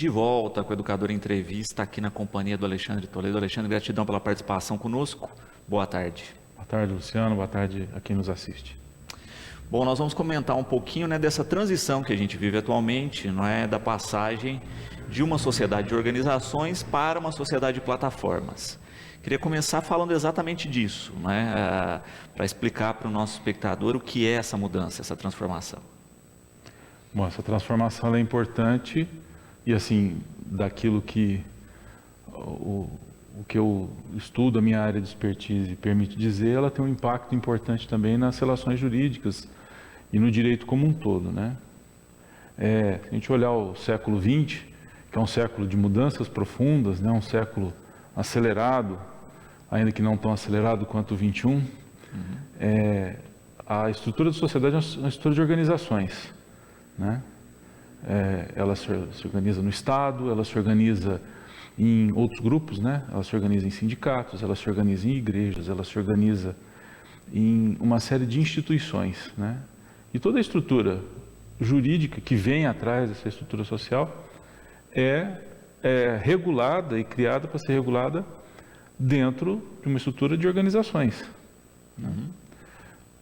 De volta com o Educador Entrevista, aqui na companhia do Alexandre Toledo. Alexandre, gratidão pela participação conosco. Boa tarde. Boa tarde, Luciano. Boa tarde a quem nos assiste. Bom, nós vamos comentar um pouquinho, dessa transição que a gente vive atualmente, da passagem de uma sociedade de organizações para uma sociedade de plataformas. Queria começar falando exatamente disso, para explicar para o nosso espectador o que é essa mudança, essa transformação. Bom, essa transformação é importante e, assim, daquilo que o que eu estudo, a minha área de expertise permite dizer, ela tem um impacto importante também nas relações jurídicas e no direito como um todo, Se a gente olhar o século XX, que é um século de mudanças profundas, um século acelerado, ainda que não tão acelerado quanto o XXI, a estrutura da sociedade é uma estrutura de organizações, ela se organiza no Estado, ela se organiza em outros grupos, ela se organiza em sindicatos, ela se organiza em igrejas, ela se organiza em uma série de instituições, E toda a estrutura jurídica que vem atrás dessa estrutura social é regulada e criada para ser regulada dentro de uma estrutura de organizações.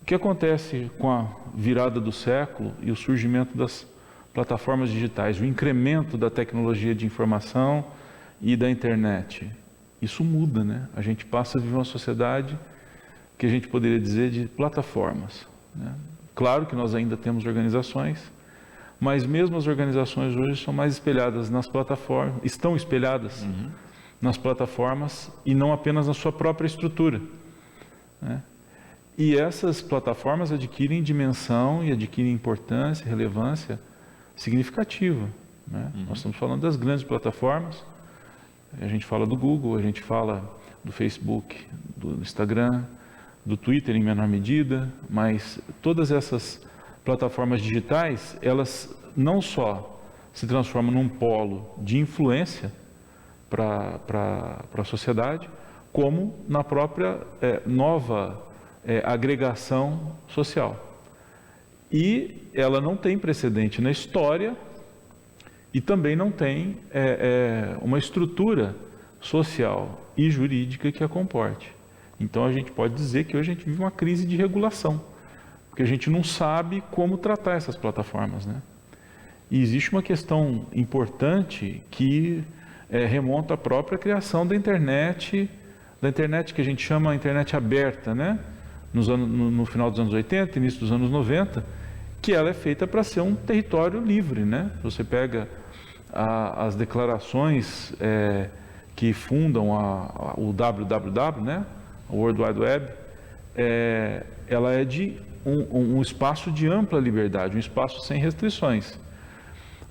O que acontece com a virada do século e o surgimento das plataformas digitais, o incremento da tecnologia de informação e da internet? Isso muda, A gente passa a viver uma sociedade que a gente poderia dizer de plataformas, Claro que nós ainda temos organizações, mas mesmo as organizações hoje são mais espelhadas nas plataformas, estão espelhadas nas plataformas e não apenas na sua própria estrutura, E essas plataformas adquirem dimensão e adquirem importância, relevância significativa, Nós estamos falando das grandes plataformas, a gente fala do Google, a gente fala do Facebook, do Instagram, do Twitter em menor medida, mas todas essas plataformas digitais, elas não só se transformam num polo de influência para a sociedade, como na própria nova agregação social. E ela não tem precedente na história e também não tem uma estrutura social e jurídica que a comporte. Então a gente pode dizer que hoje a gente vive uma crise de regulação, porque a gente não sabe como tratar essas plataformas, E existe uma questão importante que remonta à própria criação da internet que a gente chama internet aberta, no final dos anos 80, início dos anos 90, que ela é feita para ser um território livre, Você pega as declarações que fundam o www, o World Wide Web, ela é de um espaço de ampla liberdade, um espaço sem restrições.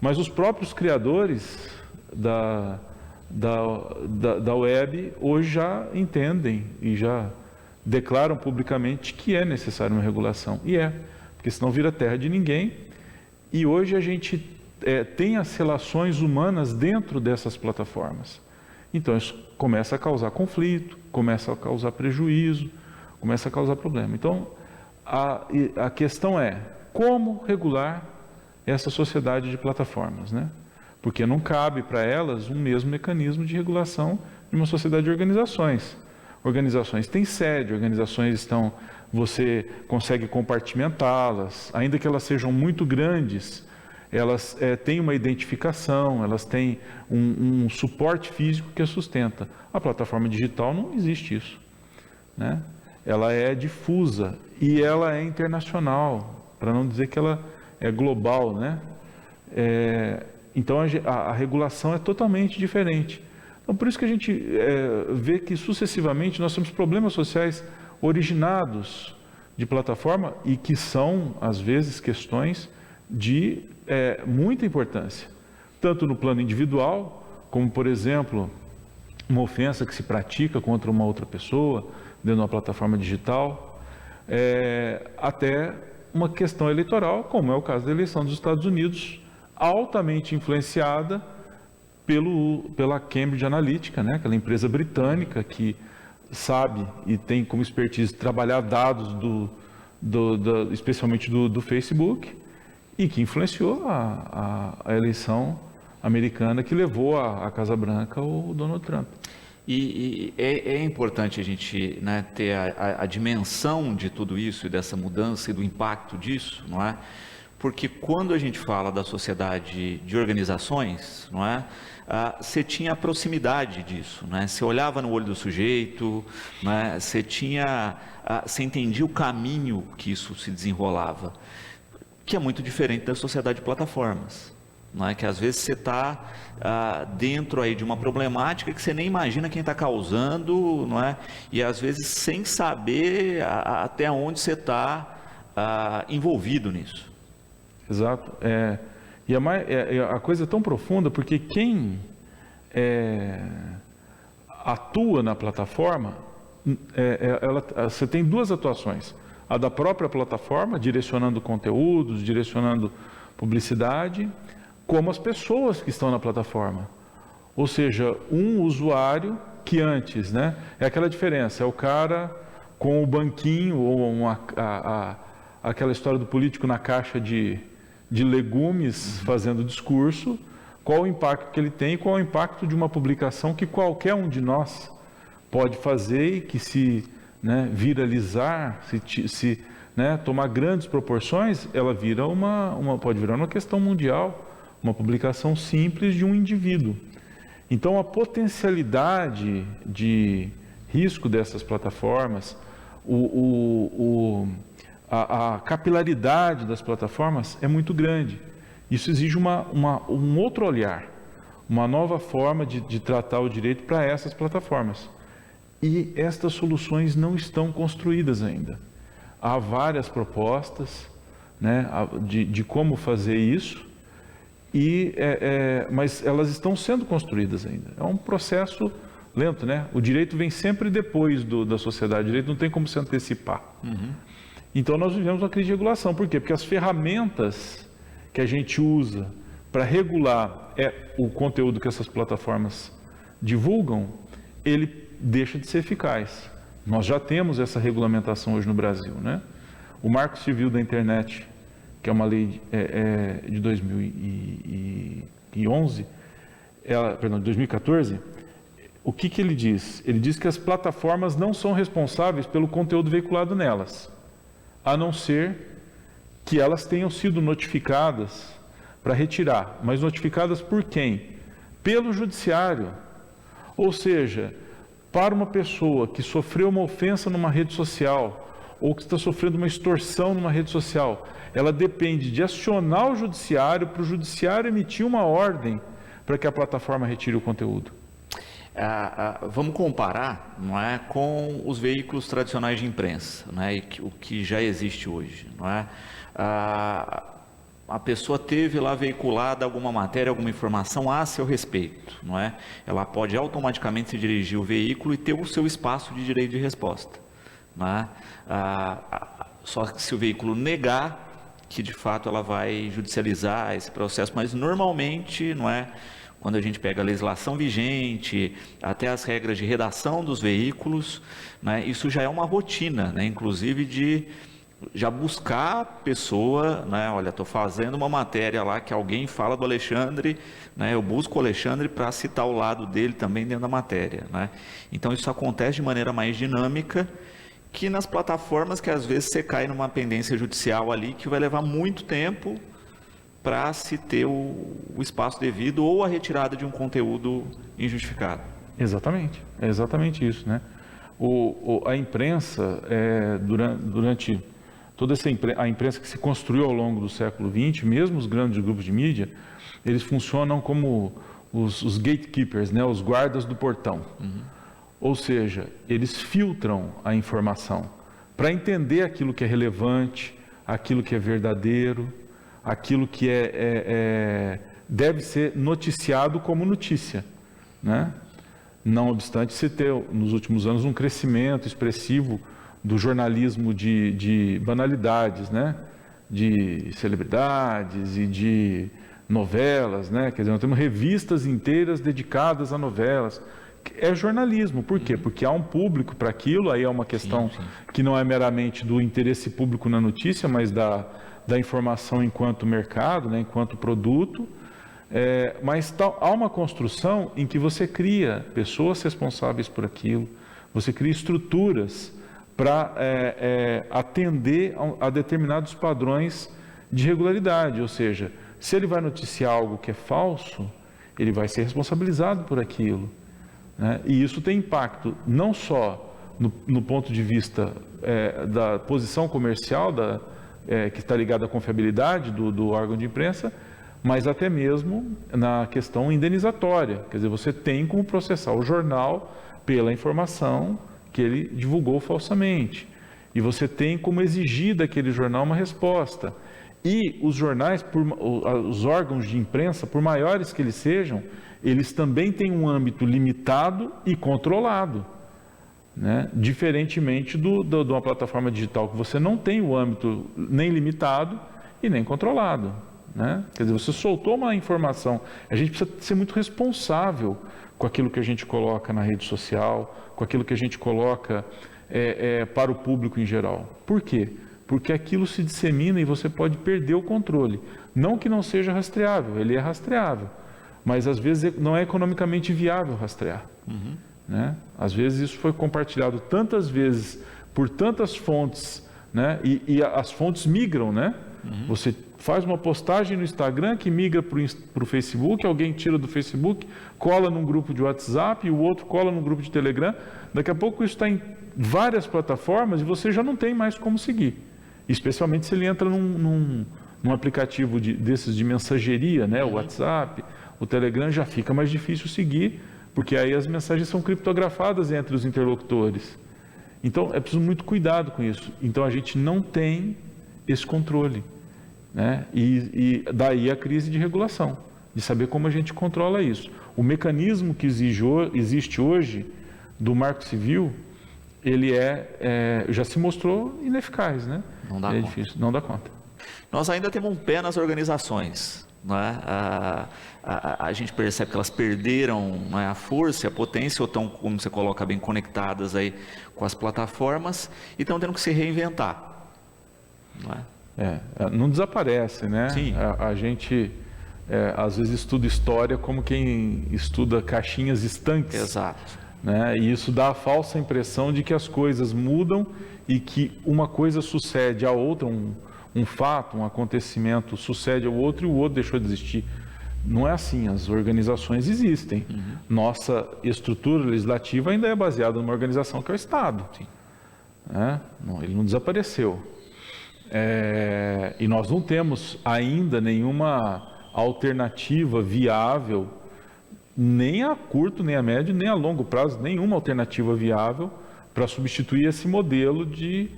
Mas os próprios criadores da web hoje já entendem e já declaram publicamente que é necessária uma regulação. E porque senão vira terra de ninguém. E hoje a gente tem as relações humanas dentro dessas plataformas. Então isso começa a causar conflito, começa a causar prejuízo, começa a causar problema. Então a questão é como regular essa sociedade de plataformas, Porque não cabe para elas um mesmo mecanismo de regulação de uma sociedade de organizações. Organizações têm sede, organizações você consegue compartimentá-las, ainda que elas sejam muito grandes, elas têm uma identificação, elas têm um suporte físico que a sustenta. A plataforma digital não existe isso, Ela é difusa e ela é internacional, para não dizer que ela é global, Então a regulação é totalmente diferente. Então por isso que a gente vê que sucessivamente nós temos problemas sociais originados de plataforma e que são, às vezes, questões de muita importância, tanto no plano individual, como, por exemplo, uma ofensa que se pratica contra uma outra pessoa dentro de uma plataforma digital, até uma questão eleitoral, como é o caso da eleição dos Estados Unidos, altamente influenciada pela Cambridge Analytica, aquela empresa britânica que sabe e tem como expertise trabalhar dados especialmente do Facebook, e que influenciou a eleição americana que levou à Casa Branca o Donald Trump. E é importante a gente, né, ter a dimensão de tudo isso e dessa mudança e do impacto disso, não é? Porque quando a gente fala da sociedade de organizações, não é? Você tinha a proximidade disso, né? Você olhava no olho do sujeito, né? Você entendia o caminho que isso se desenrolava, que é muito diferente da sociedade de plataformas. Não é? Que às vezes você está dentro aí de uma problemática que você nem imagina quem está causando, não é? E às vezes sem saber até onde você está envolvido nisso. Exato. E a coisa é tão profunda porque quem atua na plataforma, você tem duas atuações. A da própria plataforma, direcionando conteúdos, direcionando publicidade, como as pessoas que estão na plataforma. Ou seja, um usuário que antes, né? É aquela diferença, é o cara com o banquinho ou aquela história do político na caixa de legumes fazendo discurso, qual o impacto que ele tem e qual o impacto de uma publicação que qualquer um de nós pode fazer e que se, né, viralizar, se né, tomar grandes proporções, ela vira pode virar uma questão mundial, uma publicação simples de um indivíduo. Então, a potencialidade de risco dessas plataformas, a capilaridade das plataformas é muito grande. Isso exige um outro olhar, uma nova forma de tratar o direito para essas plataformas. E estas soluções não estão construídas ainda. Há várias propostas, né, de como fazer isso, mas elas estão sendo construídas ainda. É um processo lento, né? O direito vem sempre depois da sociedade, o direito não tem como se antecipar. Uhum. Então nós vivemos uma crise de regulação. Por quê? Porque as ferramentas que a gente usa para regular o conteúdo que essas plataformas divulgam, ele deixa de ser eficaz. Nós já temos essa regulamentação hoje no Brasil, né? O Marco Civil da Internet, que é uma lei de 2011, de 2014, o que ele diz? Ele diz que as plataformas não são responsáveis pelo conteúdo veiculado nelas, a não ser que elas tenham sido notificadas para retirar. Mas notificadas por quem? Pelo judiciário. Ou seja, para uma pessoa que sofreu uma ofensa numa rede social ou que está sofrendo uma extorsão numa rede social, ela depende de acionar o judiciário para o judiciário emitir uma ordem para que a plataforma retire o conteúdo. Vamos comparar, não é, com os veículos tradicionais de imprensa, não é, o que já existe hoje, não é? A pessoa teve lá veiculada alguma matéria, alguma informação a seu respeito, não é? Ela pode automaticamente se dirigir ao veículo e ter o seu espaço de direito de resposta, não é? Só que se o veículo negar, que de fato ela vai judicializar esse processo, mas normalmente, não é? Quando a gente pega a legislação vigente, até as regras de redação dos veículos, né, isso já é uma rotina, né, inclusive de já buscar a pessoa, né, olha, estou fazendo uma matéria lá que alguém fala do Alexandre, né, eu busco o Alexandre para citar o lado dele também dentro da matéria, né? Então isso acontece de maneira mais dinâmica que nas plataformas que às vezes você cai numa pendência judicial ali que vai levar muito tempo para se ter o espaço devido ou a retirada de um conteúdo injustificado. Exatamente, é exatamente isso, né? A imprensa, durante toda a imprensa que se construiu ao longo do século XX, mesmo os grandes grupos de mídia, eles funcionam como os gatekeepers, né? Os guardas do portão. Uhum. Ou seja, eles filtram a informação para entender aquilo que é relevante, aquilo que é verdadeiro, aquilo que deve ser noticiado como notícia, né? Não obstante se ter, nos últimos anos, um crescimento expressivo do jornalismo de banalidades, né? De celebridades e de novelas, né? Quer dizer, nós temos revistas inteiras dedicadas a novelas. É jornalismo, por quê? Porque há um público para aquilo, aí é uma questão que não é meramente do interesse público na notícia, mas da informação enquanto mercado, né, enquanto produto, Mas há uma construção em que você cria pessoas responsáveis por aquilo, você cria estruturas para atender a determinados padrões de regularidade, ou seja, se ele vai noticiar algo que é falso, ele vai ser responsabilizado por aquilo, né? E isso tem impacto não só no ponto de vista da posição comercial, que está ligada à confiabilidade do órgão de imprensa, mas até mesmo na questão indenizatória. Quer dizer, você tem como processar o jornal pela informação que ele divulgou falsamente. E você tem como exigir daquele jornal uma resposta. E os jornais, os órgãos de imprensa, por maiores que eles sejam, eles também têm um âmbito limitado e controlado, né? Diferentemente de uma plataforma digital que você não tem o âmbito nem limitado e nem controlado, né? Quer dizer, você soltou uma informação, a gente precisa ser muito responsável com aquilo que a gente coloca na rede social, com aquilo que a gente coloca para o público em geral. Por quê? Porque aquilo se dissemina e você pode perder o controle. Não que não seja rastreável, ele é rastreável, mas às vezes não é economicamente viável rastrear. Né? Às vezes isso foi compartilhado tantas vezes por tantas fontes, né? E as fontes migram, né? Você faz uma postagem no Instagram que migra para o Facebook, alguém tira do Facebook, cola num grupo de WhatsApp e o outro cola num grupo de Telegram. Daqui a pouco isso está em várias plataformas e você já não tem mais como seguir. Especialmente se ele entra num aplicativo desses de mensageria, né? O WhatsApp, o Telegram, já fica mais difícil seguir, porque aí as mensagens são criptografadas entre os interlocutores. Então, é preciso muito cuidado com isso. Então, a gente não tem esse controle, né? E daí a crise de regulação, de saber como a gente controla isso. O mecanismo que existe hoje do Marco Civil, ele já se mostrou ineficaz, né? Não dá conta. Difícil, não dá conta. Nós ainda temos um pé nas organizações, né? A gente percebe que elas perderam, né, a força e a potência, ou estão, como você coloca bem, conectadas aí com as plataformas e estão tendo que se reinventar. Não desaparece, né? Sim. A gente às vezes estuda história como quem estuda caixinhas estanques. Exato. Né? E isso dá a falsa impressão de que as coisas mudam e que uma coisa sucede à outra, um fato, um acontecimento sucede ao outro e o outro deixou de existir. Não é assim, as organizações existem. Nossa estrutura legislativa ainda é baseada numa organização que é o Estado. Sim. Né? Ele não desapareceu. E nós não temos ainda nenhuma alternativa viável, nem a curto, nem a médio, nem a longo prazo, nenhuma alternativa viável para substituir esse modelo de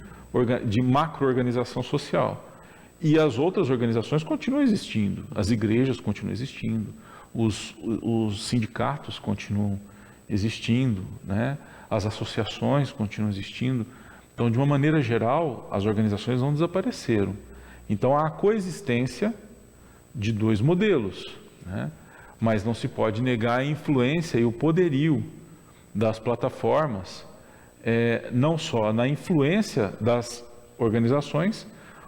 macro-organização social. E as outras organizações continuam existindo, as igrejas continuam existindo, os sindicatos continuam existindo, né? As associações continuam existindo. Então, de uma maneira geral, as organizações não desapareceram. Então, há a coexistência de dois modelos, né? Mas não se pode negar a influência e o poderio das plataformas, não só na influência das organizações,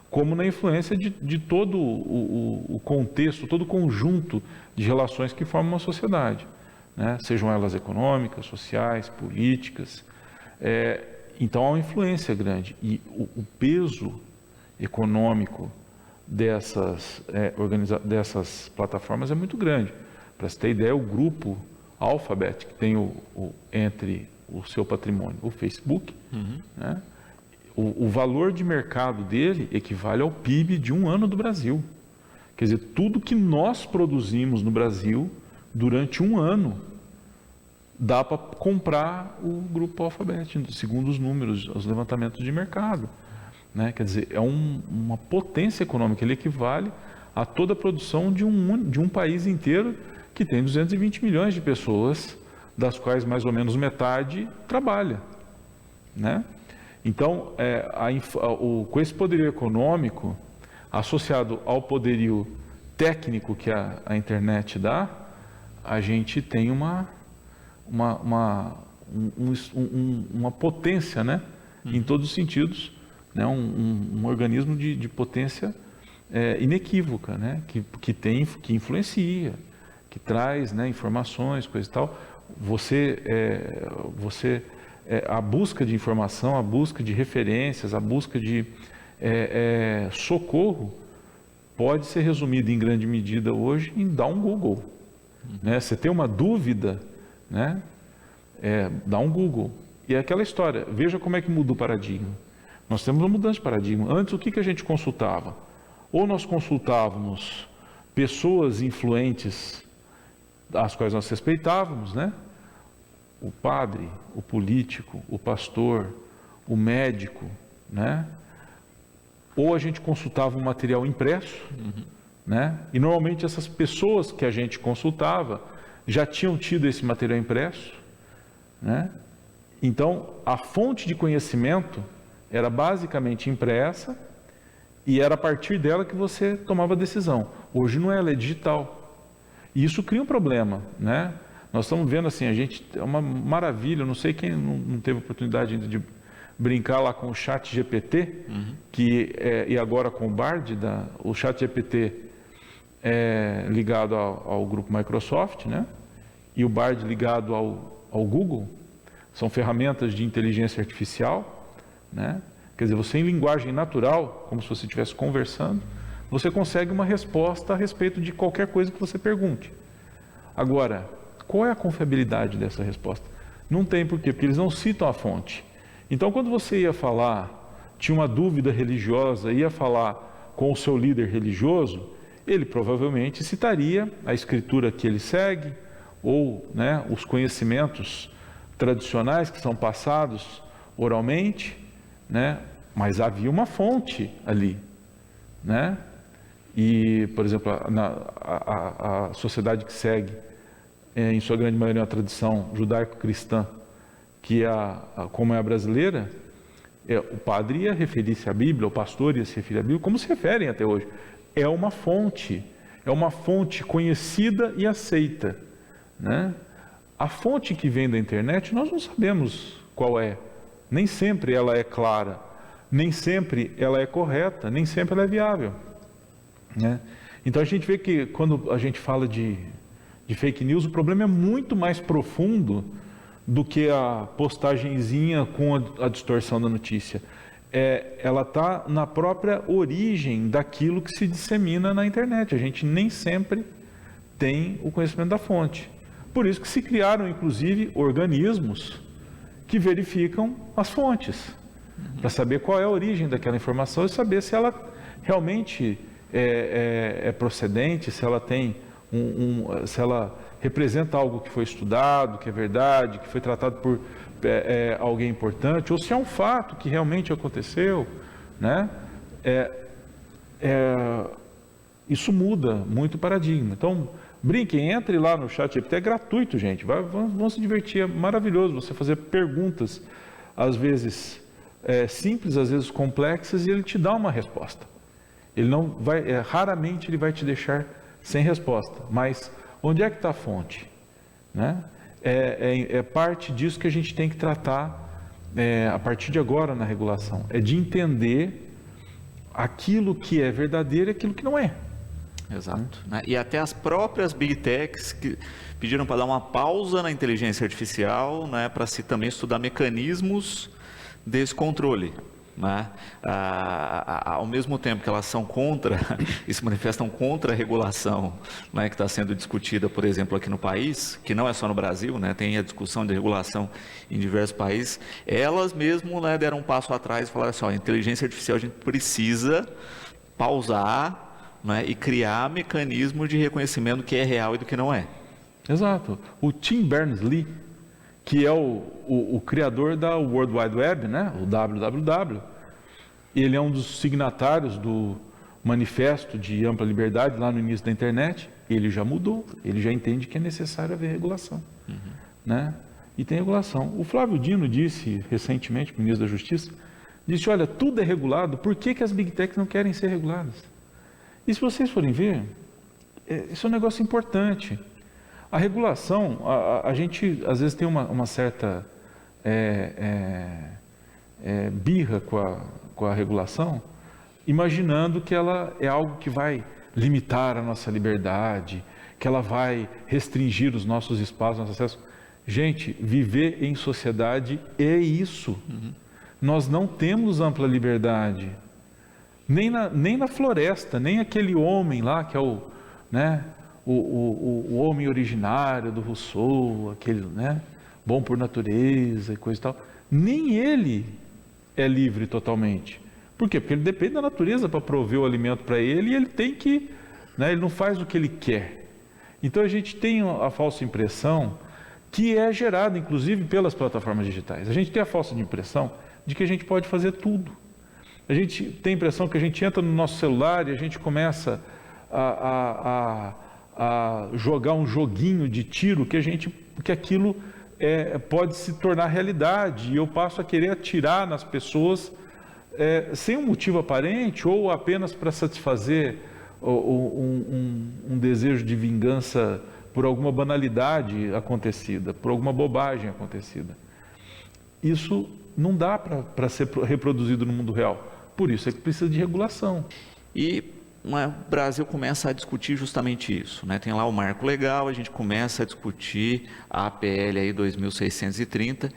como na influência de todo o contexto, todo o conjunto de relações que formam uma sociedade, né? Sejam elas econômicas, sociais, políticas. Então, há uma influência grande e o peso econômico dessas plataformas é muito grande. Para você ter ideia, o grupo Alphabet, que tem entre o seu patrimônio o Facebook, né? O valor de mercado dele equivale ao PIB de um ano do Brasil. Quer dizer, tudo que nós produzimos no Brasil durante um ano dá para comprar o grupo Alphabet, segundo os números, os levantamentos de mercado, né? Quer dizer, é uma potência econômica, ele equivale a toda a produção de um país inteiro que tem 220 milhões de pessoas, das quais mais ou menos metade trabalha, né? Então, com esse poderio econômico, associado ao poderio técnico que a internet dá, a gente tem uma potência, né? Em todos os sentidos, né? Um organismo de potência inequívoca, né? Que influencia, que traz, né, informações, coisa e tal, a busca de informação, a busca de referências, a busca de socorro pode ser resumida em grande medida hoje em dar um Google. Né? Você tem uma dúvida, né? Dá um Google. E é aquela história, veja como é que muda o paradigma. Nós temos uma mudança de paradigma. Antes, o que a gente consultava? Ou nós consultávamos pessoas influentes, as quais nós respeitávamos, né? O padre, o político, o pastor, o médico, né? Ou a gente consultava um material impresso, né? E normalmente essas pessoas que a gente consultava já tinham tido esse material impresso, né? Então, a fonte de conhecimento era basicamente impressa e era a partir dela que você tomava decisão. Hoje não é, ela é digital. E isso cria um problema, né? Nós estamos vendo assim, é uma maravilha, não sei quem não teve oportunidade ainda de brincar lá com o chat GPT, e agora com o Bard, o chat GPT é ligado ao grupo Microsoft, né? E o Bard ligado ao Google, são ferramentas de inteligência artificial, né? Quer dizer, você em linguagem natural, como se você estivesse conversando, você consegue uma resposta a respeito de qualquer coisa que você pergunte. Agora, qual é a confiabilidade dessa resposta? Não tem por quê, porque eles não citam a fonte. Então, quando você ia falar, tinha uma dúvida religiosa, ia falar com o seu líder religioso, ele provavelmente citaria a escritura que ele segue, ou, né, os conhecimentos tradicionais que são passados oralmente, né? Mas havia uma fonte ali, né? E, por exemplo, a sociedade que segue, em sua grande maioria, uma tradição judaico-cristã, que como é a brasileira, o padre ia referir-se à Bíblia, o pastor ia se referir à Bíblia, como se referem até hoje. É uma fonte conhecida e aceita, né? A fonte que vem da internet, nós não sabemos qual é. Nem sempre ela é clara, nem sempre ela é correta, nem sempre ela é viável, né? Então a gente vê que quando a gente fala de fake news, o problema é muito mais profundo do que a postagenzinha com a distorção da notícia. Ela está na própria origem daquilo que se dissemina na internet. A gente nem sempre tem o conhecimento da fonte. Por isso que se criaram, inclusive, organismos que verificam as fontes, para saber qual é a origem daquela informação e saber se ela realmente é procedente, se ela tem se ela representa algo que foi estudado, que é verdade, que foi tratado por alguém importante, ou se é um fato que realmente aconteceu, né? Isso muda muito o paradigma. Então, brinquem, entre lá no chat GPT, é gratuito, gente, vão se divertir, é maravilhoso você fazer perguntas, às vezes simples, às vezes complexas, e ele te dá uma resposta. Ele não vai, raramente ele vai te deixar sem resposta, mas onde é que está a fonte? Né? É parte disso que a gente tem que tratar a partir de agora na regulação, é de entender aquilo que é verdadeiro e aquilo que não é. Exato. Né? E até as próprias Big Techs que pediram para dar uma pausa na inteligência artificial, né, para se também estudar mecanismos desse controle. Né? Ao mesmo tempo que elas são contra e se manifestam contra a regulação, né, que está sendo discutida, por exemplo, aqui no país, que não é só no Brasil, né, tem a discussão de regulação em diversos países, elas mesmo, né, deram um passo atrás e falaram assim, a inteligência artificial a gente precisa pausar, né, e criar mecanismos de reconhecimento do que é real e do que não é. Exato. O Tim Berners-Lee, que é o criador da World Wide Web, né? O www, ele é um dos signatários do Manifesto de Ampla Liberdade lá no início da internet. Ele já mudou, ele já entende que é necessário haver regulação, né? E tem regulação. O Flávio Dino disse recentemente, o ministro da Justiça, disse, olha, tudo é regulado, por que as Big Techs não querem ser reguladas? E se vocês forem ver, isso é um negócio importante. A regulação, a gente às vezes tem uma certa birra com a regulação, imaginando que ela é algo que vai limitar a nossa liberdade, que ela vai restringir os nossos espaços, nosso acesso. Gente, viver em sociedade é isso. Nós não temos ampla liberdade, nem na floresta, nem aquele homem lá que é o homem originário do Rousseau, aquele, né, bom por natureza e coisa e tal, nem ele é livre totalmente. Por quê? Porque ele depende da natureza para prover o alimento para ele e ele tem que, né, ele não faz o que ele quer. Então a gente tem a falsa impressão que é gerada, inclusive, pelas plataformas digitais. A gente tem a falsa impressão de que a gente pode fazer tudo. A gente tem a impressão que a gente entra no nosso celular e a gente começa a jogar um joguinho de tiro que aquilo pode se tornar realidade e eu passo a querer atirar nas pessoas sem um motivo aparente ou apenas para satisfazer um desejo de vingança por alguma banalidade acontecida, por alguma bobagem acontecida. Isso não dá para ser reproduzido no mundo real. Por isso é que precisa de regulação. E o Brasil começa a discutir justamente isso, né? Tem lá o marco legal, a gente começa a discutir a APL aí 2630,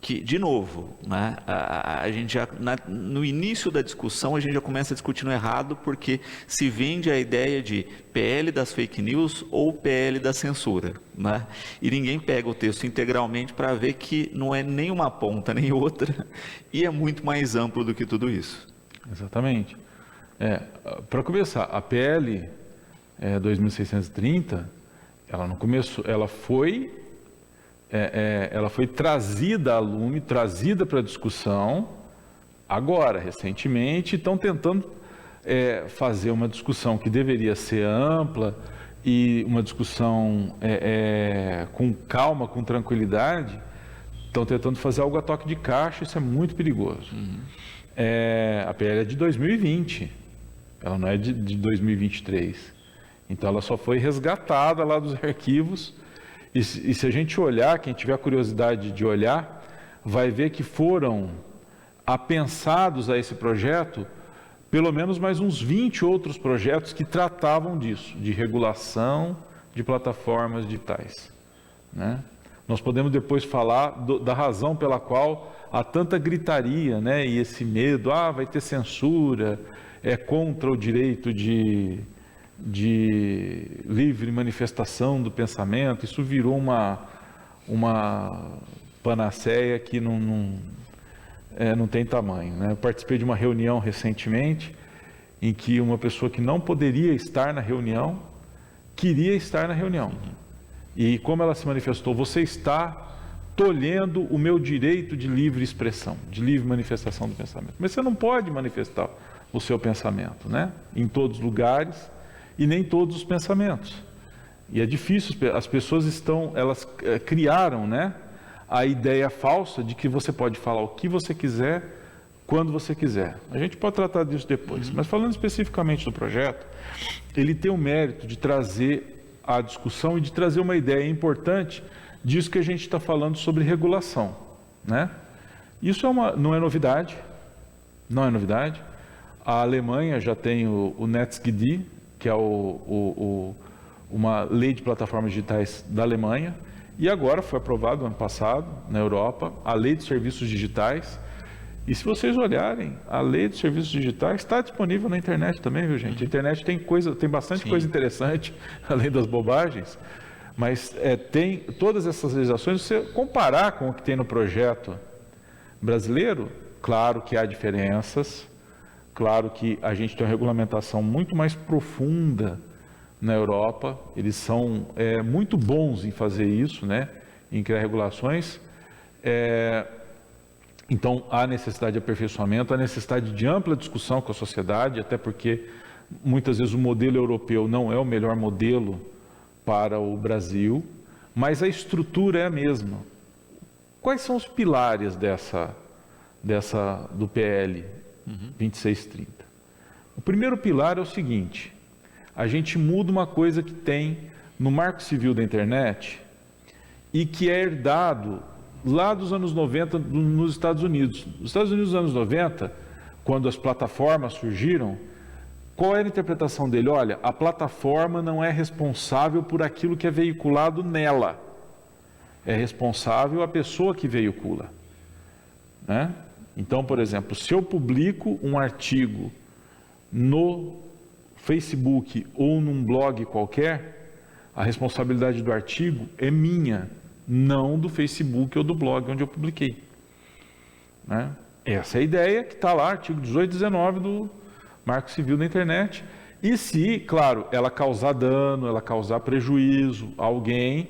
que, de novo, né, a gente já, no início da discussão, a gente já começa discutindo errado, porque se vende a ideia de PL das fake news ou PL da censura, né? E ninguém pega o texto integralmente para ver que não é nem uma ponta nem outra, e é muito mais amplo do que tudo isso. Exatamente. Para começar, a PL 2630, ela não começou, ela foi trazida a lume, trazida para a discussão agora, recentemente. Estão tentando fazer uma discussão que deveria ser ampla e uma discussão com calma, com tranquilidade. Estão tentando fazer algo a toque de caixa, isso é muito perigoso. A PL é de 2020, ela não é de 2023. Então ela só foi resgatada lá dos arquivos. E se a gente olhar, quem tiver curiosidade de olhar, vai ver que foram apensados a esse projeto pelo menos mais uns 20 outros projetos que tratavam disso, de regulação de plataformas digitais, né? Nós podemos depois falar da razão pela qual há tanta gritaria, né? E esse medo, vai ter censura, é contra o direito de livre manifestação do pensamento. Isso virou uma panaceia que não tem tamanho, né? Eu participei de uma reunião recentemente em que uma pessoa que não poderia estar na reunião queria estar na reunião. E como ela se manifestou: você está tolhendo o meu direito de livre expressão, de livre manifestação do pensamento. Mas você não pode manifestar o seu pensamento, né? Em todos os lugares e nem todos os pensamentos. E é difícil, as pessoas elas criaram, né, a ideia falsa de que você pode falar o que você quiser, quando você quiser. A gente pode tratar disso depois. Mas falando especificamente do projeto, ele tem o mérito de trazer a discussão e de trazer uma ideia importante disso que a gente está falando sobre regulação, né? Isso não é novidade, não é novidade. A Alemanha já tem o NetzGD, que é uma lei de plataformas digitais da Alemanha, e agora foi aprovado ano passado na Europa a lei de serviços digitais. E se vocês olharem, a lei de serviços digitais está disponível na internet também, viu, gente? A internet tem bastante coisa interessante, além das bobagens, mas tem todas essas legislações. Se você comparar com o que tem no projeto brasileiro, claro que há diferenças, claro que a gente tem uma regulamentação muito mais profunda na Europa. Eles são muito bons em fazer isso, né? Em criar regulações. Então, há necessidade de aperfeiçoamento, há necessidade de ampla discussão com a sociedade, até porque muitas vezes o modelo europeu não é o melhor modelo para o Brasil, mas a estrutura é a mesma. Quais são os pilares do PL 2630? O primeiro pilar é o seguinte: a gente muda uma coisa que tem no Marco Civil da Internet e que é herdado lá dos anos 90 nos Estados Unidos. Nos Estados Unidos, nos anos 90, quando as plataformas surgiram, Qual era a interpretação dele? Olha, a plataforma não é responsável por aquilo que é veiculado nela. É responsável a pessoa que veicula, né? Então, por exemplo, se eu publico um artigo no Facebook ou num blog qualquer, a responsabilidade do artigo é minha, não do Facebook ou do blog onde eu publiquei, né? Essa é a ideia que está lá, artigo 18 e 19 do Marco Civil da Internet. E se, claro, ela causar dano, ela causar prejuízo a alguém,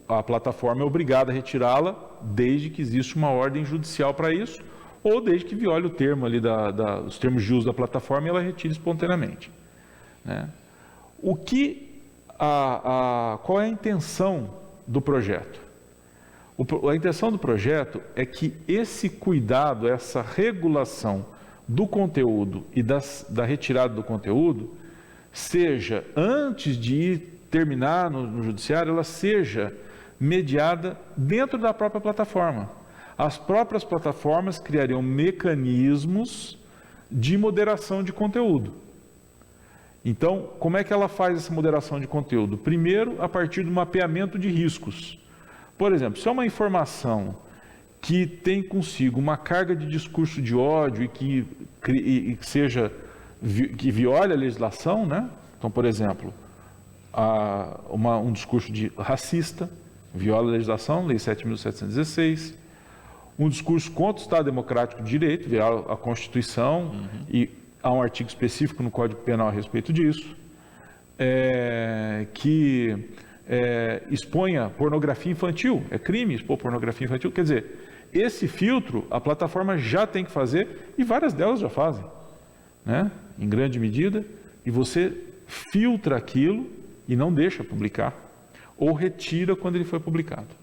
a plataforma é obrigada a retirá-la, desde que exista uma ordem judicial para isso, ou desde que viole o termo ali os termos de uso da plataforma e ela retire espontaneamente, né? Qual é a intenção do projeto? A intenção do projeto é que esse cuidado, essa regulação do conteúdo e da retirada do conteúdo, seja, antes de terminar no judiciário, ela seja mediada dentro da própria plataforma. As próprias plataformas criariam mecanismos de moderação de conteúdo. Então, como é que ela faz essa moderação de conteúdo? Primeiro, a partir do mapeamento de riscos. Por exemplo, se é uma informação que tem consigo uma carga de discurso de ódio e que viole a legislação, né? Então, por exemplo, um discurso racista, viola a legislação, Lei 7.716, um discurso contra o Estado Democrático de Direito, viola a Constituição, e há um artigo específico no Código Penal a respeito disso, exponha pornografia infantil, é crime expor pornografia infantil, quer dizer, esse filtro a plataforma já tem que fazer, e várias delas já fazem, né? Em grande medida, e você filtra aquilo e não deixa publicar, ou retira quando ele foi publicado.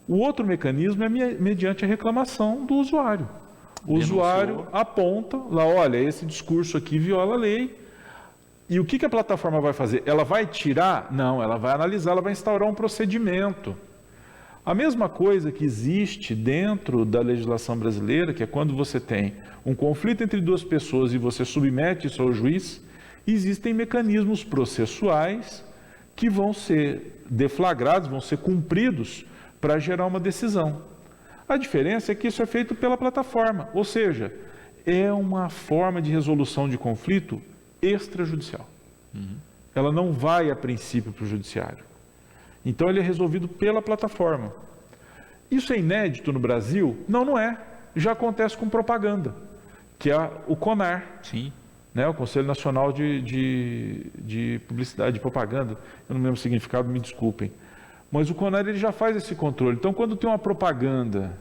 O outro mecanismo é mediante a reclamação do usuário. O usuário aponta lá, olha, esse discurso aqui viola a lei. E o que a plataforma vai fazer? Ela vai tirar? Não, ela vai analisar, ela vai instaurar um procedimento. A mesma coisa que existe dentro da legislação brasileira, que é quando você tem um conflito entre duas pessoas e você submete isso ao juiz, existem mecanismos processuais que vão ser deflagrados, vão ser cumpridos para gerar uma decisão. A diferença é que isso é feito pela plataforma, ou seja, é uma forma de resolução de conflito extrajudicial. Ela não vai, a princípio, para o judiciário. Então, ele é resolvido pela plataforma. Isso é inédito no Brasil? Não, não é. Já acontece com propaganda, que é o CONAR. Sim. Né, o Conselho Nacional de Publicidade e Propaganda. Eu não lembro o significado, me desculpem. Mas o CONAR ele já faz esse controle. Então, quando tem uma propaganda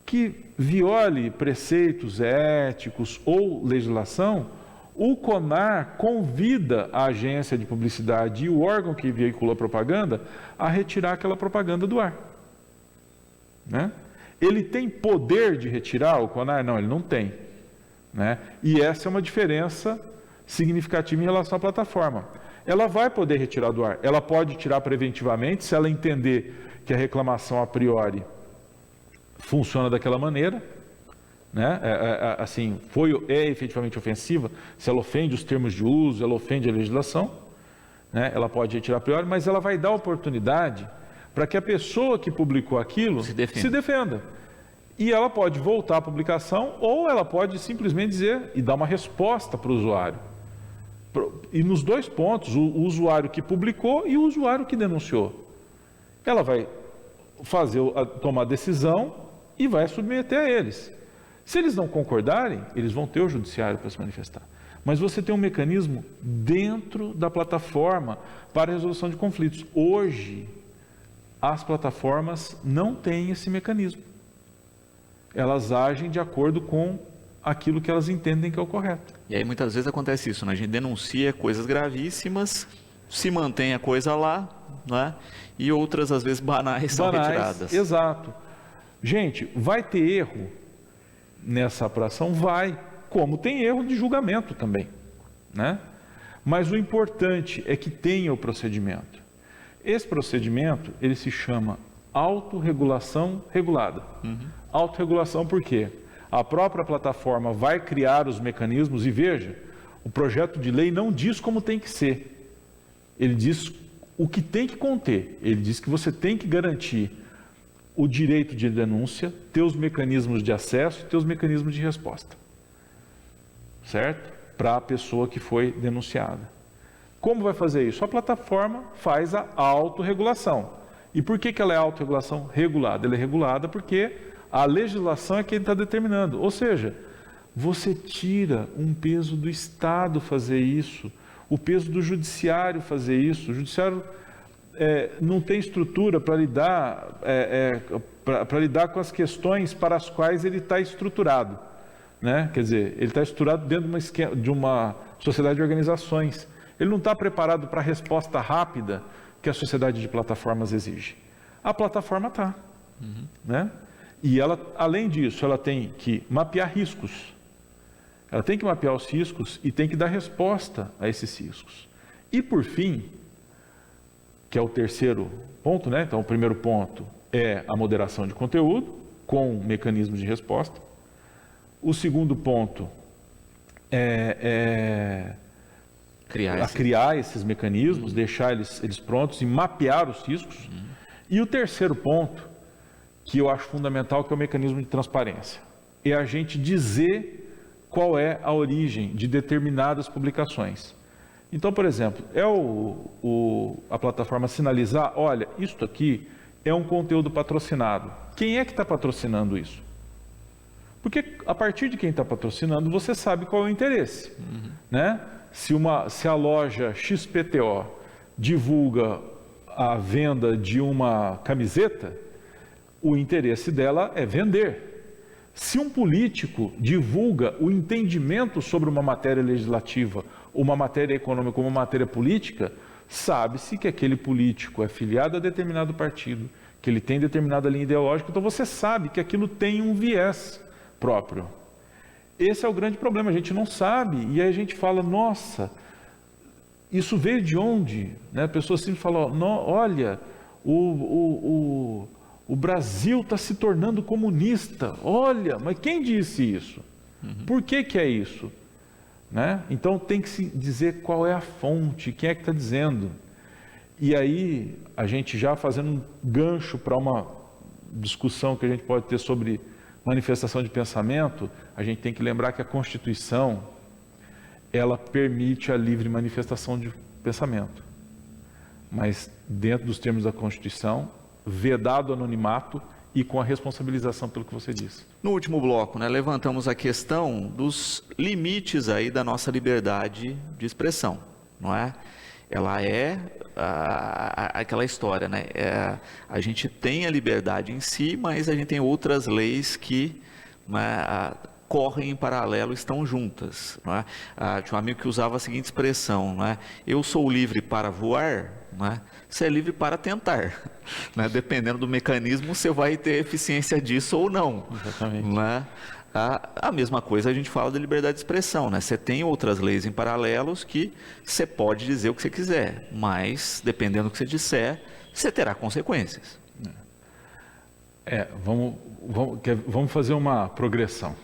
que viole preceitos éticos ou legislação, o CONAR convida a agência de publicidade e o órgão que veiculou a propaganda a retirar aquela propaganda do ar. Né? Ele tem poder de retirar o CONAR? Não, ele não tem. Né? E essa é uma diferença significativa em relação à plataforma. Ela vai poder retirar do ar, ela pode tirar preventivamente, se ela entender que a reclamação a priori funciona daquela maneira, né? Assim, é efetivamente ofensiva, se ela ofende os termos de uso, ela ofende a legislação, né? Ela pode retirar a priori, mas ela vai dar oportunidade para que a pessoa que publicou aquilo se defenda. E ela pode voltar à publicação ou ela pode simplesmente dizer e dar uma resposta para o usuário. E nos dois pontos, o usuário que publicou e o usuário que denunciou. Ela vai tomar decisão e vai submeter a eles. Se eles não concordarem, eles vão ter o judiciário para se manifestar. Mas você tem um mecanismo dentro da plataforma para a resolução de conflitos. Hoje, as plataformas não têm esse mecanismo. Elas agem de acordo com aquilo que elas entendem que é o correto. E aí muitas vezes acontece isso, né? A gente denuncia coisas gravíssimas, se mantém a coisa lá, né? E outras às vezes banais são retiradas. Exato. Gente, vai ter erro nessa apuração? Vai, como tem erro de julgamento também, né? Mas o importante é que tenha o procedimento. Esse procedimento, ele se chama autorregulação regulada. Autorregulação por quê? A própria plataforma vai criar os mecanismos e veja, o projeto de lei não diz como tem que ser. Ele diz o que tem que conter. Ele diz que você tem que garantir o direito de denúncia, ter os mecanismos de acesso, ter os mecanismos de resposta. Certo? Para a pessoa que foi denunciada. Como vai fazer isso? A plataforma faz a autorregulação. E por que ela é autorregulação regulada? Ela é regulada porque a legislação é quem está determinando. Ou seja, você tira um peso do Estado fazer isso, o peso do judiciário fazer isso. O judiciário não tem estrutura para lidar, para lidar com as questões para as quais ele está estruturado. Né? Quer dizer, ele está estruturado dentro de uma sociedade de organizações. Ele não está preparado para a resposta rápida que a sociedade de plataformas exige. A plataforma está. Né? E ela, além disso, ela tem que mapear riscos. Ela tem que mapear os riscos e tem que dar resposta a esses riscos. E por fim, que é o terceiro ponto, né? Então o primeiro ponto é a moderação de conteúdo com mecanismos de resposta. O segundo ponto é criar esses mecanismos, deixar eles prontos e mapear os riscos. E o terceiro ponto, que eu acho fundamental, que é o mecanismo de transparência. É a gente dizer qual é a origem de determinadas publicações. Então, por exemplo, a plataforma sinalizar, olha, isto aqui é um conteúdo patrocinado. Quem é que está patrocinando isso? Porque a partir de quem está patrocinando, você sabe qual é o interesse. Né? Se a loja XPTO divulga a venda de uma camiseta, o interesse dela é vender. Se um político divulga o entendimento sobre uma matéria legislativa, uma matéria econômica, uma matéria política, sabe-se que aquele político é filiado a determinado partido, que ele tem determinada linha ideológica, então você sabe que aquilo tem um viés próprio. Esse é o grande problema, a gente não sabe, e aí a gente fala, nossa, isso veio de onde? Né? A pessoa sempre fala, olha, o Brasil está se tornando comunista, olha, mas quem disse isso? Por que é isso? Né? Então tem que se dizer qual é a fonte, quem é que está dizendo. E aí, a gente já fazendo um gancho para uma discussão que a gente pode ter sobre manifestação de pensamento, a gente tem que lembrar que a Constituição, ela permite a livre manifestação de pensamento. Mas dentro dos termos da Constituição, vedado o anonimato e com a responsabilização pelo que você disse. No último bloco, né, levantamos a questão dos limites aí da nossa liberdade de expressão, não é? Ela é aquela história, né? A gente tem a liberdade em si, mas a gente tem outras leis que correm em paralelo, estão juntas. Não é? Tinha um amigo que usava a seguinte expressão, não é? Eu sou livre para voar, não é? Você é livre para tentar. Não é? Dependendo do mecanismo, você vai ter eficiência disso ou não. Exatamente. Não é? A mesma coisa a gente fala da liberdade de expressão, né? Você tem outras leis em paralelos que você pode dizer o que você quiser, mas dependendo do que você disser, você terá consequências. Vamos fazer uma progressão.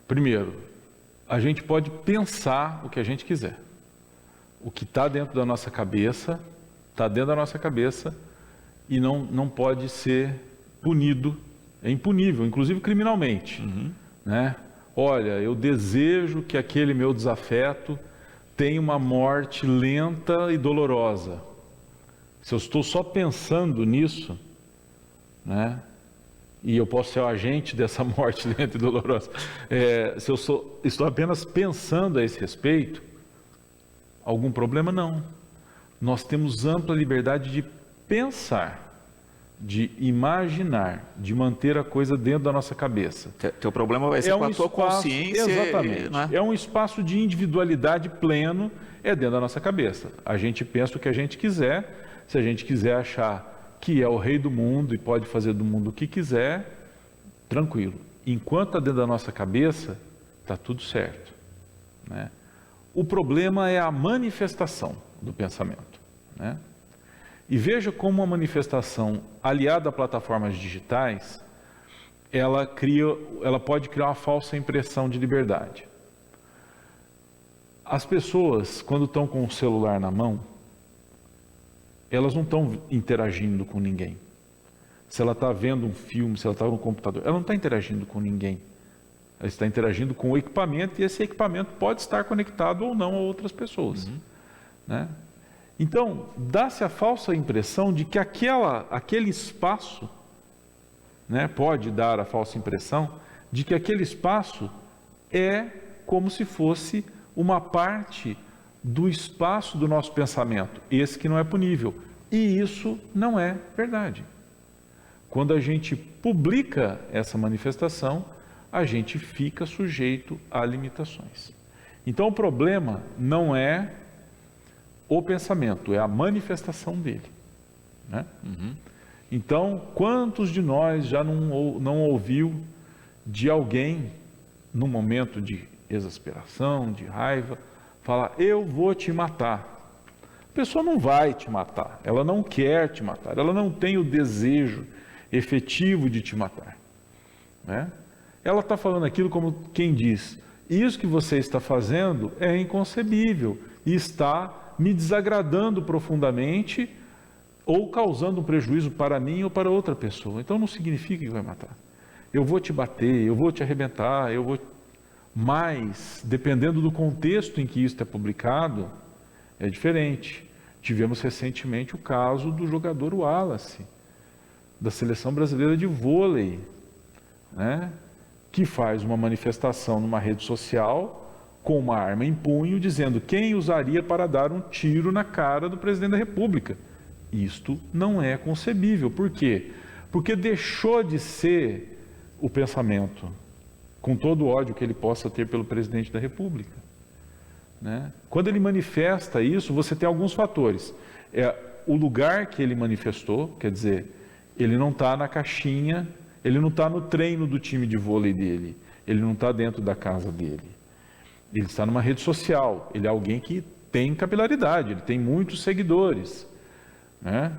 Primeiro, a gente pode pensar o que a gente quiser. O que está dentro da nossa cabeça, está dentro da nossa cabeça e não pode ser punido. É impunível, inclusive criminalmente. Né? Olha, eu desejo que aquele meu desafeto tenha uma morte lenta e dolorosa. Se eu estou só pensando nisso, né? E eu posso ser o agente dessa morte lenta e dolorosa, se eu estou apenas pensando a esse respeito, algum problema? Não. Nós temos ampla liberdade de pensar, de imaginar, de manter a coisa dentro da nossa cabeça. Teu problema vai ser com a tua consciência. Exatamente. Né? É um espaço de individualidade pleno, dentro da nossa cabeça. A gente pensa o que a gente quiser, se a gente quiser achar que é o rei do mundo e pode fazer do mundo o que quiser, tranquilo. Enquanto está dentro da nossa cabeça, está tudo certo. Né? O problema é a manifestação do pensamento. Né? E veja como a manifestação aliada a plataformas digitais, ela pode criar uma falsa impressão de liberdade. As pessoas, quando estão com o celular na mão, elas não estão interagindo com ninguém. Se ela está vendo um filme, se ela está no computador, ela não está interagindo com ninguém. Ela está interagindo com o equipamento, e esse equipamento pode estar conectado ou não a outras pessoas. Né? Então, dá-se a falsa impressão de que aquele espaço, né, pode dar a falsa impressão de que aquele espaço é como se fosse uma parte do espaço do nosso pensamento, esse que não é punível. E isso não é verdade. Quando a gente publica essa manifestação, a gente fica sujeito a limitações. Então o problema não é o pensamento, é a manifestação dele. Né? Então, quantos de nós já não ouviu de alguém, num momento de exasperação, de raiva, falar, eu vou te matar. A pessoa não vai te matar, ela não quer te matar, ela não tem o desejo efetivo de te matar. Né? Ela está falando aquilo como quem diz, isso que você está fazendo é inconcebível e está me desagradando profundamente ou causando um prejuízo para mim ou para outra pessoa. Então não significa que vai matar. Eu vou te bater, eu vou te arrebentar, Mas, dependendo do contexto em que isso é publicado, é diferente. Tivemos recentemente o caso do jogador Wallace, da Seleção Brasileira de Vôlei, né? Que faz uma manifestação numa rede social com uma arma em punho, dizendo quem usaria para dar um tiro na cara do presidente da República. Isto não é concebível. Por quê? Porque deixou de ser o pensamento, com todo o ódio que ele possa ter pelo presidente da República. Né? Quando ele manifesta isso, você tem alguns fatores. É o lugar que ele manifestou, quer dizer, ele não está na caixinha, ele não está no treino do time de vôlei dele, ele não está dentro da casa dele. Ele está numa rede social, ele é alguém que tem capilaridade, ele tem muitos seguidores. Né?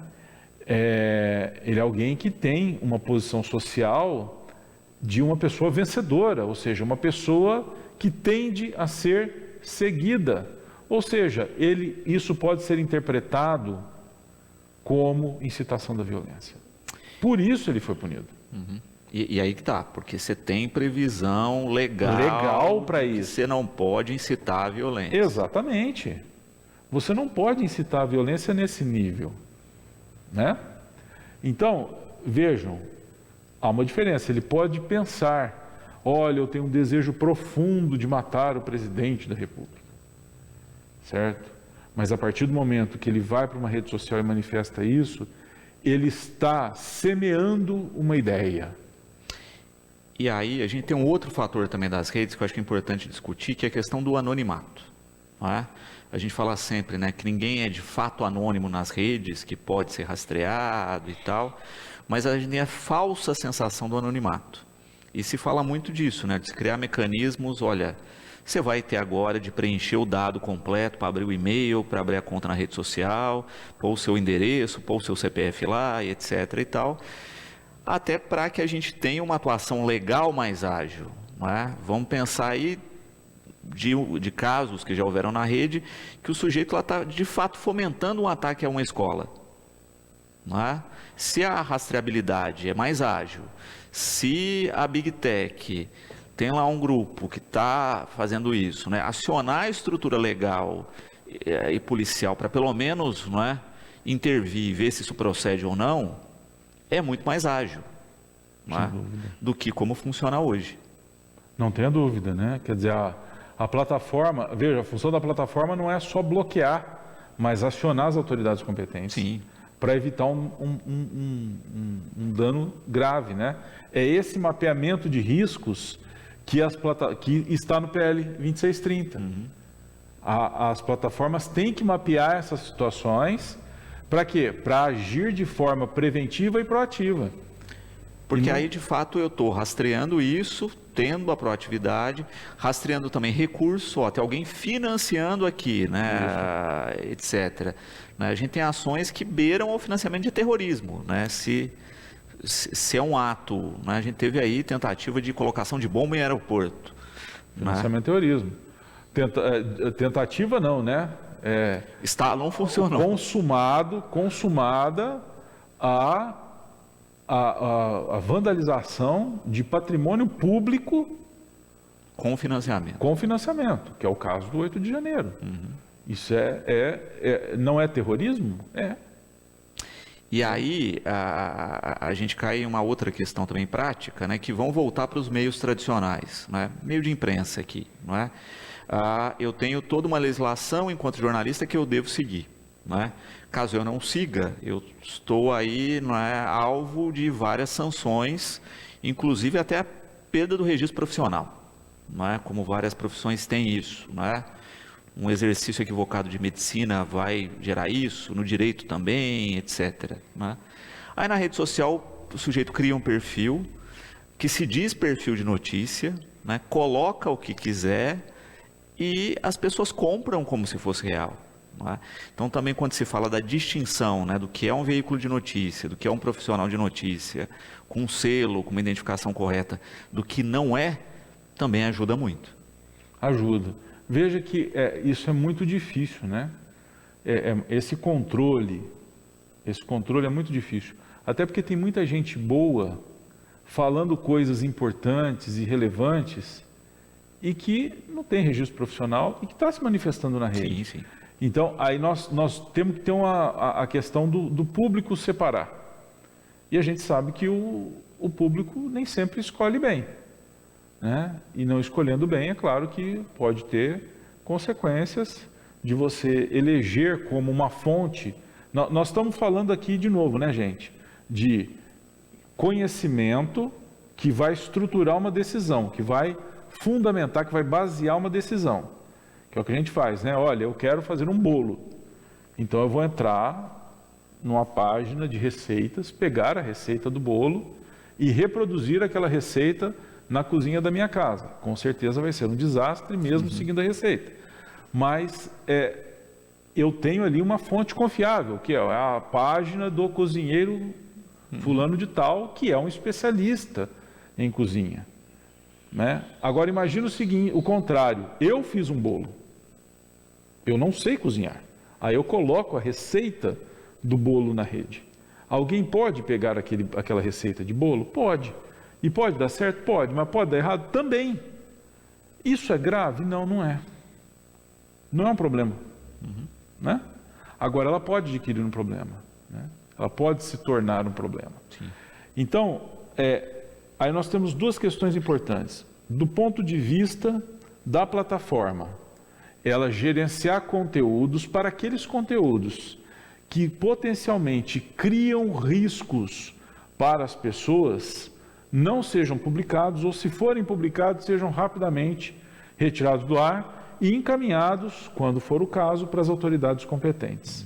Ele é alguém que tem uma posição social de uma pessoa vencedora, ou seja, uma pessoa que tende a ser seguida. Ou seja, isso pode ser interpretado como incitação da violência. Por isso ele foi punido. E aí que tá, porque você tem previsão legal para isso. Você não pode incitar a violência. Exatamente. Você não pode incitar a violência nesse nível. Né? Então, vejam, há uma diferença. Ele pode pensar, olha, eu tenho um desejo profundo de matar o presidente da República. Certo? Mas a partir do momento que ele vai para uma rede social e manifesta isso, ele está semeando uma ideia. E aí a gente tem um outro fator também das redes que eu acho que é importante discutir, que é a questão do anonimato. Não é? A gente fala sempre, né, que ninguém é de fato anônimo nas redes, que pode ser rastreado e tal, mas a gente tem a falsa sensação do anonimato. E se fala muito disso, né, de se criar mecanismos, olha, você vai ter agora de preencher o dado completo para abrir o e-mail, para abrir a conta na rede social, pôr o seu endereço, pôr o seu CPF lá, e etc. e tal, até para que a gente tenha uma atuação legal mais ágil. Não é? Vamos pensar aí de casos que já houveram na rede, que o sujeito lá está de fato fomentando um ataque a uma escola. Não é? Se a rastreabilidade é mais ágil, se a Big Tech tem lá um grupo que está fazendo isso, né? Acionar a estrutura legal e policial para pelo menos, não é, intervir e ver se isso procede ou não, é muito mais ágil, não é, do que como funciona hoje. Não tenha dúvida, né? Quer dizer, a plataforma, veja, a função da plataforma não é só bloquear, mas acionar as autoridades competentes. Sim. Para evitar um dano grave, né? É esse mapeamento de riscos que está no PL 2630. As plataformas têm que mapear essas situações para quê? Para agir de forma preventiva e proativa. Porque aí, de fato, eu estou rastreando isso, tendo a proatividade, rastreando também recurso, tem alguém financiando aqui, né, etc. A gente tem ações que beiram o financiamento de terrorismo, né? Se se é um ato, né? A gente teve aí tentativa de colocação de bomba em aeroporto. Financiamento terrorismo. Tentativa não, né? Não funcionou. Consumada a vandalização de patrimônio público com financiamento. Com financiamento, que é o caso do 8 de janeiro. Isso não é terrorismo? É. E aí a gente cai em uma outra questão também prática, né, que vão voltar para os meios tradicionais, né, meio de imprensa aqui, não é? Eu tenho toda uma legislação enquanto jornalista que eu devo seguir, não é? Caso eu não siga, eu estou aí, não é, alvo de várias sanções, inclusive até a perda do registro profissional, não é? Como várias profissões têm isso, não é? Um exercício equivocado de medicina vai gerar isso, no direito também, etc. Né? Aí na rede social o sujeito cria um perfil que se diz perfil de notícia, né? Coloca o que quiser e as pessoas compram como se fosse real. Né? Então também quando se fala da distinção, né, do que é um veículo de notícia, do que é um profissional de notícia, com um selo, com uma identificação correta, do que não é, também ajuda muito. Ajuda. Veja que isso é muito difícil, né? Esse controle é muito difícil. Até porque tem muita gente boa falando coisas importantes e relevantes e que não tem registro profissional e que está se manifestando na rede. Sim. Então, aí nós temos que ter a questão do público separar. E a gente sabe que o público nem sempre escolhe bem. Né? E não escolhendo bem, é claro que pode ter consequências de você eleger como uma fonte. Nós estamos falando aqui de novo, né, gente? De conhecimento que vai estruturar uma decisão, que vai fundamentar, que vai basear uma decisão. Que é o que a gente faz, né? Olha, eu quero fazer um bolo. Então eu vou entrar numa página de receitas, pegar a receita do bolo e reproduzir aquela receita na cozinha da minha casa. Com certeza vai ser um desastre mesmo seguindo a receita. Mas eu tenho ali uma fonte confiável, que é a página do cozinheiro fulano de tal, que é um especialista em cozinha. Né? Agora imagina o seguinte, o contrário. Eu fiz um bolo. Eu não sei cozinhar. Aí eu coloco a receita do bolo na rede. Alguém pode pegar aquela receita de bolo? Pode. E pode dar certo? Pode, mas pode dar errado? Também. Isso é grave? Não, não é. Não é um problema. Né? Agora, ela pode adquirir um problema. Né? Ela pode se tornar um problema. Sim. Então, aí nós temos duas questões importantes. Do ponto de vista da plataforma, ela gerenciar conteúdos para aqueles conteúdos que potencialmente criam riscos para as pessoas, não sejam publicados, ou se forem publicados, sejam rapidamente retirados do ar e encaminhados, quando for o caso, para as autoridades competentes.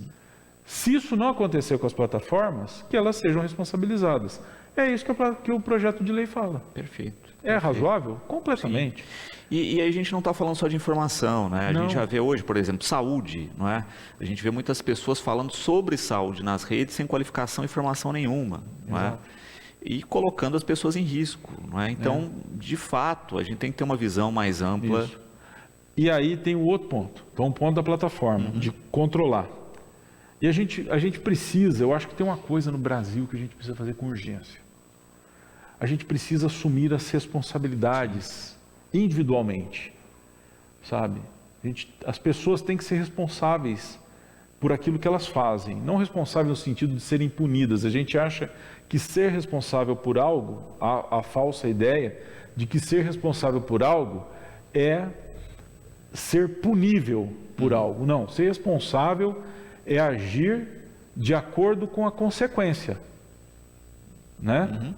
Se isso não acontecer com as plataformas, que elas sejam responsabilizadas. É isso que o projeto de lei fala. Perfeito. É razoável? Completamente. E aí a gente não está falando só de informação, né? A gente já vê hoje, por exemplo, saúde, não é? A gente vê muitas pessoas falando sobre saúde nas redes sem qualificação e formação nenhuma, não é? E colocando as pessoas em risco, não é? Então, de fato, a gente tem que ter uma visão mais ampla. Isso. E aí tem o outro ponto, então o ponto da plataforma, de controlar. E a gente precisa, eu acho que tem uma coisa no Brasil que a gente precisa fazer com urgência. A gente precisa assumir as responsabilidades individualmente, sabe? As pessoas têm que ser responsáveis por aquilo que elas fazem, não responsáveis no sentido de serem punidas. A gente acha que ser responsável por algo, a falsa ideia de que ser responsável por algo é ser punível por algo. Não, ser responsável é agir de acordo com a consequência, né?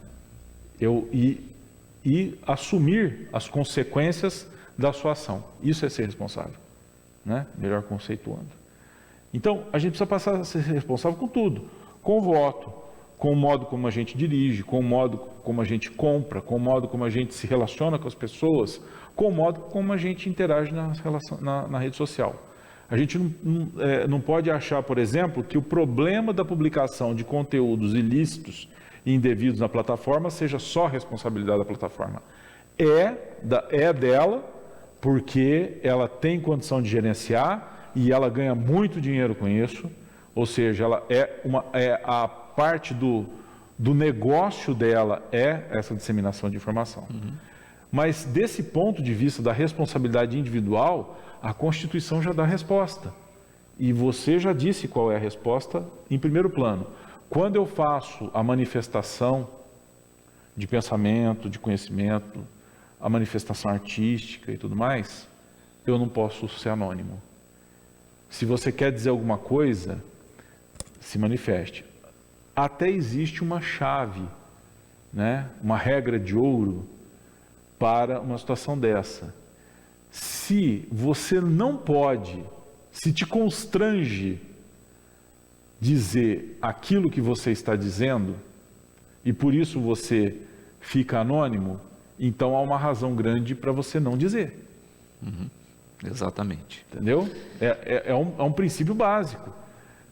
E assumir as consequências da sua ação. Isso é ser responsável, né? Melhor conceituando. Então, a gente precisa passar a ser responsável com tudo, com o voto, com o modo como a gente dirige, com o modo como a gente compra, com o modo como a gente se relaciona com as pessoas, com o modo como a gente interage na rede social. A gente não pode achar, por exemplo, que o problema da publicação de conteúdos ilícitos indevidos na plataforma, seja só responsabilidade da plataforma. É dela, porque ela tem condição de gerenciar e ela ganha muito dinheiro com isso, ou seja, ela é a parte do negócio dela é essa disseminação de informação. Mas desse ponto de vista da responsabilidade individual, a Constituição já dá a resposta. E você já disse qual é a resposta em primeiro plano. Quando eu faço a manifestação de pensamento, de conhecimento, a manifestação artística e tudo mais, eu não posso ser anônimo. Se você quer dizer alguma coisa, se manifeste. Até existe uma chave, né? Uma regra de ouro para uma situação dessa. Se você não pode, se te constrange dizer aquilo que você está dizendo, e por isso você fica anônimo, então há uma razão grande para você não dizer. Exatamente. Entendeu? É um princípio básico.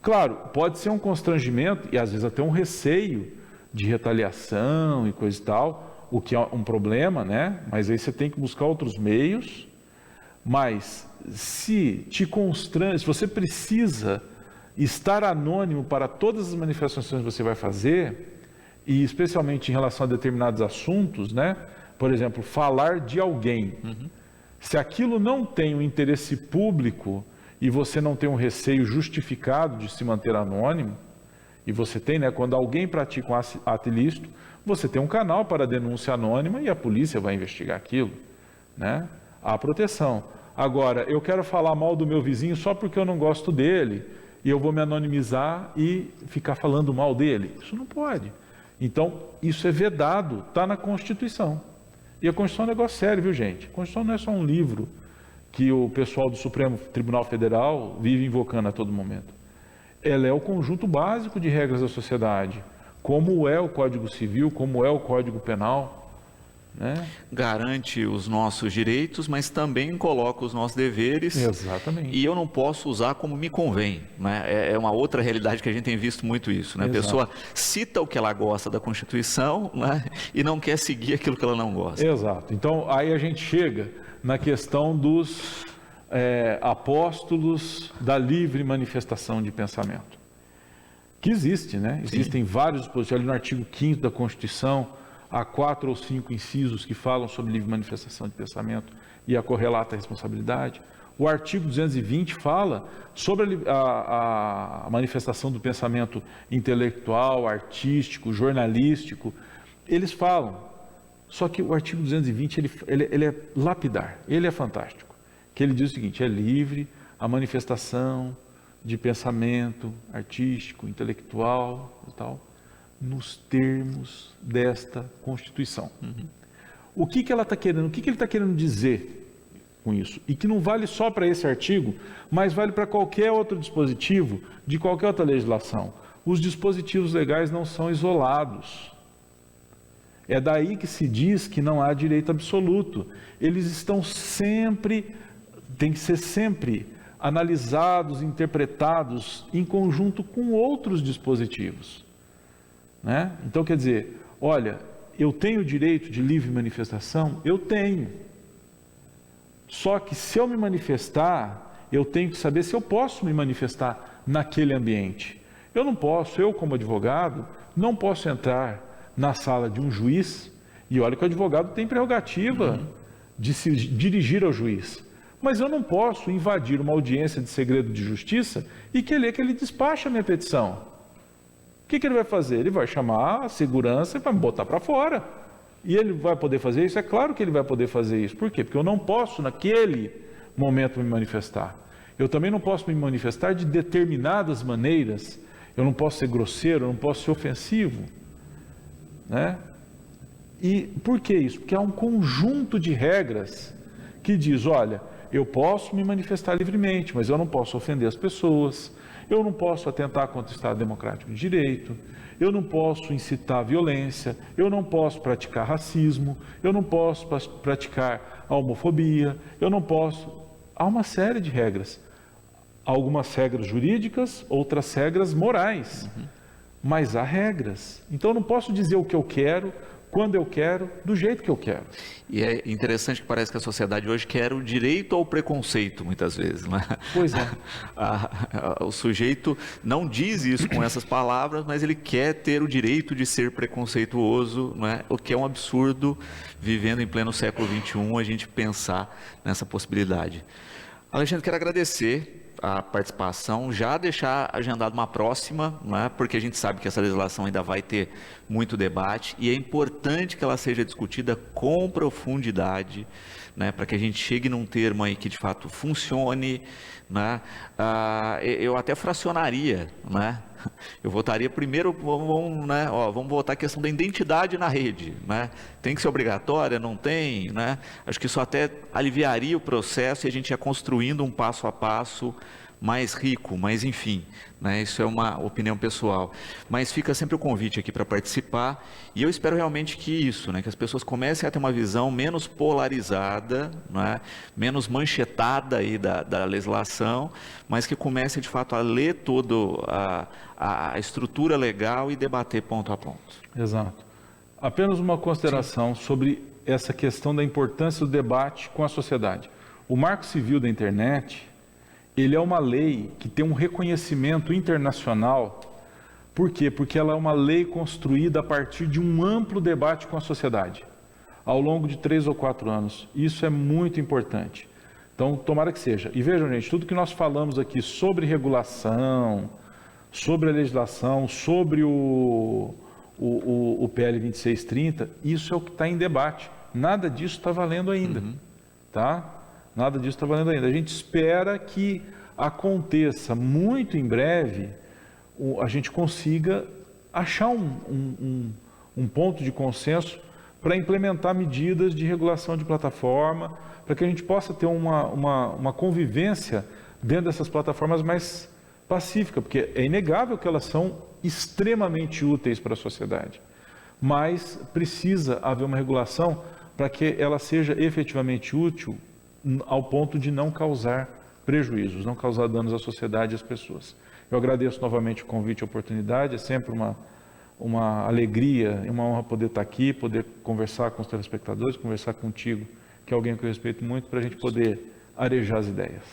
Claro, pode ser um constrangimento e às vezes até um receio de retaliação e coisa e tal, o que é um problema, né? Mas aí você tem que buscar outros meios. Mas se te constrange, se você precisa estar anônimo para todas as manifestações que você vai fazer, e especialmente em relação a determinados assuntos, né? Por exemplo, falar de alguém. Se aquilo não tem um interesse público e você não tem um receio justificado de se manter anônimo, e você tem, né? Quando alguém pratica um ato ilícito, você tem um canal para denúncia anônima e a polícia vai investigar aquilo, né? Há proteção. Agora, eu quero falar mal do meu vizinho só porque eu não gosto dele, e eu vou me anonimizar e ficar falando mal dele. Isso não pode. Então, isso é vedado, está na Constituição. E a Constituição é um negócio sério, viu, gente? A Constituição não é só um livro que o pessoal do Supremo Tribunal Federal vive invocando a todo momento. Ela é o conjunto básico de regras da sociedade, como é o Código Civil, como é o Código Penal, né? Garante os nossos direitos, mas também coloca os nossos deveres. Exatamente. E eu não posso usar como me convém, né? É uma outra realidade que a gente tem visto muito isso, né? A pessoa cita o que ela gosta da Constituição, né? E não quer seguir aquilo que ela não gosta. Exato. Então, aí a gente chega na questão dos apóstolos da livre manifestação de pensamento. Que existe, né? Existem vários dispositivos. Ali no artigo 5º da Constituição, há 4 ou 5 incisos que falam sobre livre manifestação de pensamento e a correlata responsabilidade. O artigo 220 fala sobre a manifestação do pensamento intelectual, artístico, jornalístico. Eles falam, só que o artigo 220 ele é lapidar, ele é fantástico. Que ele diz o seguinte: é livre a manifestação de pensamento artístico, intelectual e tal, nos termos desta Constituição. O que ela está querendo? O que ele está querendo dizer com isso? E que não vale só para esse artigo, mas vale para qualquer outro dispositivo de qualquer outra legislação. Os dispositivos legais não são isolados. É daí que se diz que não há direito absoluto. Eles estão sempre, tem que ser sempre analisados, interpretados em conjunto com outros dispositivos, né? Então, quer dizer, olha, eu tenho o direito de livre manifestação? Eu tenho. Só que se eu me manifestar, eu tenho que saber se eu posso me manifestar naquele ambiente. Eu não posso, eu como advogado, não posso entrar na sala de um juiz, e olha que o advogado tem prerrogativa de se dirigir ao juiz, mas eu não posso invadir uma audiência de segredo de justiça e querer que ele despache a minha petição. O que ele vai fazer? Ele vai chamar a segurança e vai me botar para fora. E ele vai poder fazer isso? É claro que ele vai poder fazer isso. Por quê? Porque eu não posso, naquele momento, me manifestar. Eu também não posso me manifestar de determinadas maneiras. Eu não posso ser grosseiro, eu não posso ser ofensivo, né? E por que isso? Porque há um conjunto de regras que diz, olha, eu posso me manifestar livremente, mas eu não posso ofender as pessoas, eu não posso atentar contra o Estado Democrático de Direito, eu não posso incitar a violência, eu não posso praticar racismo, eu não posso praticar a homofobia, eu não posso... Há uma série de regras. Algumas regras jurídicas, outras regras morais. mas há regras. Então eu não posso dizer o que eu quero, quando eu quero, do jeito que eu quero. E é interessante que parece que a sociedade hoje quer o direito ao preconceito, muitas vezes, né? Pois é. O sujeito não diz isso com essas palavras, mas ele quer ter o direito de ser preconceituoso, né? O que é um absurdo, vivendo em pleno século XXI, a gente pensar nessa possibilidade. Alexandre, quero agradecer a participação, já deixar agendado uma próxima, né, porque a gente sabe que essa legislação ainda vai ter muito debate e é importante que ela seja discutida com profundidade, né, para que a gente chegue num termo aí que de fato funcione, né. Eu até fracionaria, né, eu votaria primeiro, vamos votar a questão da identidade na rede, né, tem que ser obrigatória, não tem, né, acho que isso até aliviaria o processo e a gente ia construindo um passo a passo mais rico, mas enfim, né, isso é uma opinião pessoal. Mas fica sempre o convite aqui para participar e eu espero realmente que isso, né, que as pessoas comecem a ter uma visão menos polarizada, né, menos manchetada aí da legislação, mas que comece de fato a ler toda a estrutura legal e debater ponto a ponto. Exato. Apenas uma consideração sobre essa questão da importância do debate com a sociedade. O Marco Civil da Internet, ele é uma lei que tem um reconhecimento internacional. Por quê? Porque ela é uma lei construída a partir de um amplo debate com a sociedade, ao longo de 3 ou 4 anos. Isso é muito importante. Então, tomara que seja. E vejam, gente, tudo que nós falamos aqui sobre regulação, sobre a legislação, sobre o PL 2630, isso é o que está em debate. Nada disso está valendo ainda, tá? Nada disso está valendo ainda. A gente espera que aconteça muito em breve, a gente consiga achar um ponto de consenso para implementar medidas de regulação de plataforma, para que a gente possa ter uma convivência dentro dessas plataformas mais pacífica, porque é inegável que elas são extremamente úteis para a sociedade, mas precisa haver uma regulação para que ela seja efetivamente útil ao ponto de não causar prejuízos, não causar danos à sociedade e às pessoas. Eu agradeço novamente o convite e a oportunidade, é sempre uma alegria e uma honra poder estar aqui, poder conversar com os telespectadores, conversar contigo, que é alguém que eu respeito muito, para a gente poder arejar as ideias.